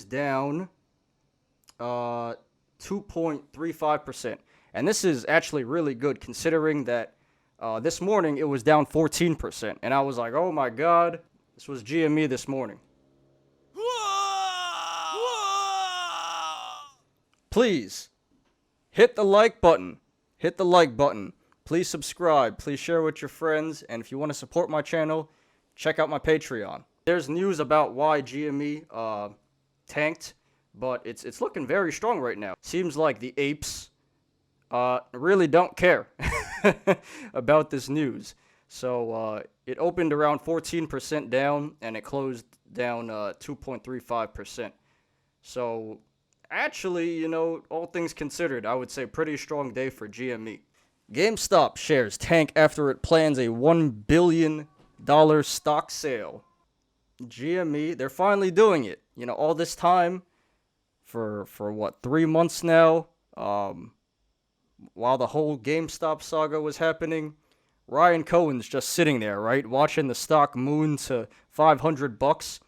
down 2.35%. And this is actually really good considering that this morning it was down 14%. And I was like, oh my God, this was GME this morning. Please hit the like button. Hit the like button. Please subscribe. Please share with your friends. And if you want to support my channel, check out my Patreon. There's news about why GME tanked, but it's looking very strong right now. Seems like the APES really don't care about this news. So it opened around 14% down, and it closed down 2.35%. So actually, you know, all things considered, I would say pretty strong day for GME. GameStop shares tank after it plans a $1 billion stock sale. GME, they're finally doing it. You know, all this time, for what, 3 months now, while the whole GameStop saga was happening, Ryan Cohen's just sitting there, right, watching the stock moon to $500.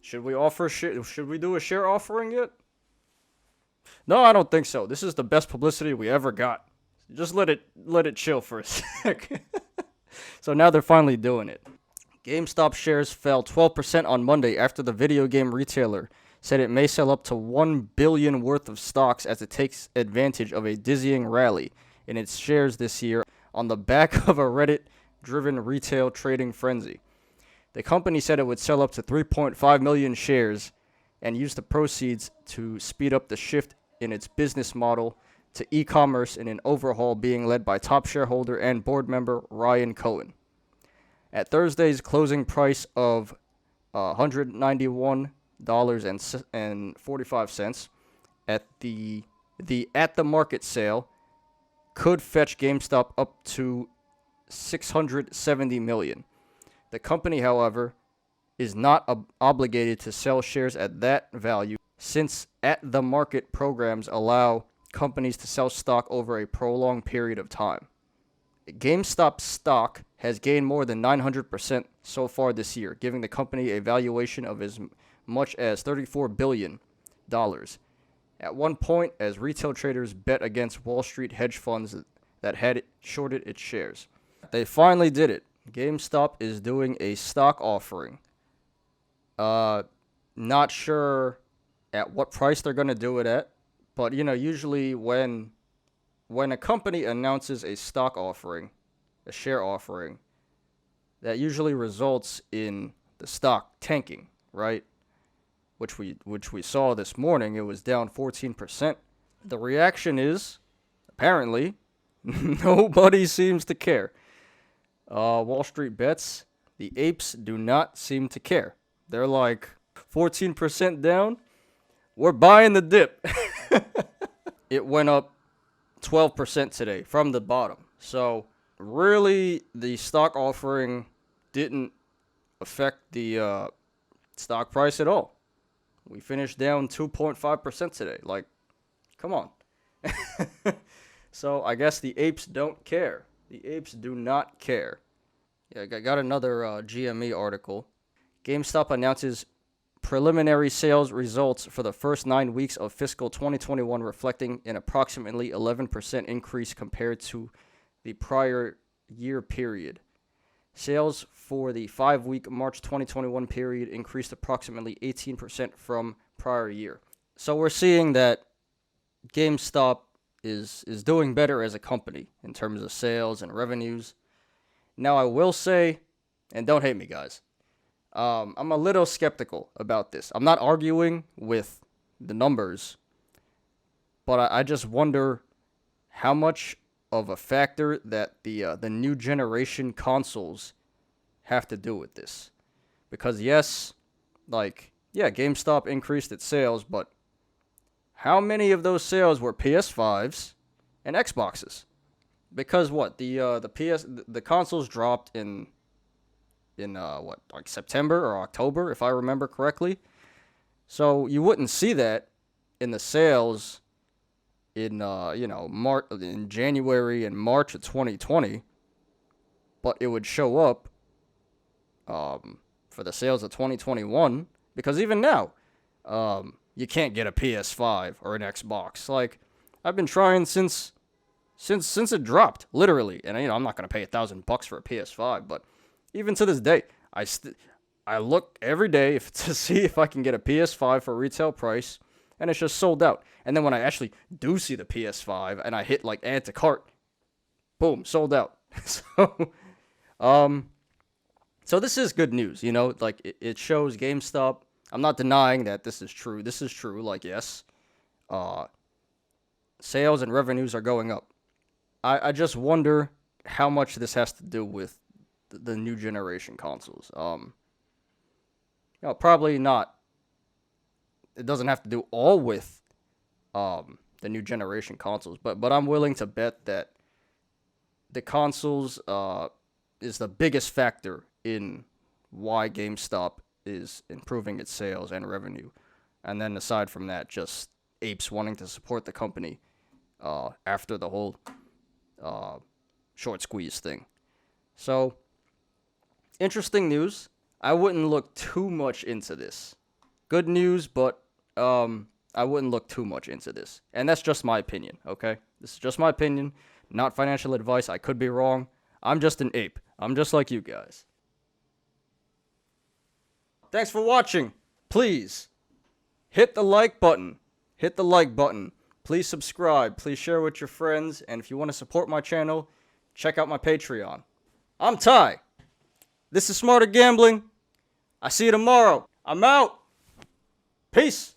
Should we do a share offering yet? No, I don't think so. This is the best publicity we ever got. Just let it chill for a sec. So now they're finally doing it. GameStop shares fell 12% on Monday after the video game retailer said it may sell up to $1 billion worth of stocks as it takes advantage of a dizzying rally in its shares this year on the back of a Reddit-driven retail trading frenzy. The company said it would sell up to 3.5 million shares and use the proceeds to speed up the shift in its business model to e-commerce in an overhaul being led by top shareholder and board member Ryan Cohen. At Thursday's closing price of $191.45 at the at-the-market sale could fetch GameStop up to $670 million. The company, however, is not obligated to sell shares at that value since at-the-market programs allow companies to sell stock over a prolonged period of time. GameStop stock has gained more than 900% so far this year, giving the company a valuation of as much as $34 billion. At one point, as retail traders bet against Wall Street hedge funds that had shorted its shares. They finally did it. GameStop is doing a stock offering. Not sure at what price they're going to do it at, but you know, usually when a company announces a stock offering, a share offering, that usually results in the stock tanking, right? Which we saw this morning. It was down 14%. The reaction is, apparently, nobody seems to care. Wallstreetbets, the apes do not seem to care. They're like, 14% down? We're buying the dip. It went up 12% today from the bottom. So really, the stock offering didn't affect the stock price at all. We finished down 2.5% today. Like, come on. So I guess the apes don't care. The apes do not care. Yeah, I got another GME article. GameStop announces preliminary sales results for the first 9 weeks of fiscal 2021, reflecting an approximately 11% increase compared to the prior year period. Sales for the 5-week March 2021 period increased approximately 18% from prior year. So we're seeing that GameStop is doing better as a company in terms of sales and revenues. Now I will say, and don't hate me guys, I'm a little skeptical about this. I'm not arguing with the numbers, but I just wonder how much of a factor that the new generation consoles have to do with this. Because yes, GameStop increased its sales, but how many of those sales were PS5s and Xboxes? Because the consoles dropped in September or October, if I remember correctly. So you wouldn't see that in the sales in in January and March of 2020, but it would show up for the sales of 2021, because even now you can't get a PS5 or an Xbox. Like, I've been trying since it dropped, literally. And I'm not gonna pay $1,000 for a PS5, but even to this day, I look every day to see if I can get a PS5 for retail price, and it's just sold out. And then when I actually do see the PS5 and I hit like add to cart, boom, sold out. So this is good news, like it shows GameStop. I'm not denying that this is true. This is true. Like, yes, sales and revenues are going up. I just wonder how much this has to do with the new generation consoles. Probably not. It doesn't have to do all with the new generation consoles, but I'm willing to bet that the consoles is the biggest factor in why GameStop is improving its sales and revenue. And then aside from that, just apes wanting to support the company after the whole short squeeze thing. So, interesting news. I wouldn't look too much into this. Good news, but I wouldn't look too much into this. And that's just my opinion, okay? This is just my opinion, not financial advice. I could be wrong. I'm just an ape. I'm just like you guys. Thanks for watching. Please hit the like button. Hit the like button. Please subscribe. Please share with your friends. And if you want to support my channel, check out my Patreon. I'm Ty. This is Smarter Gambling. I see you tomorrow. I'm out. Peace.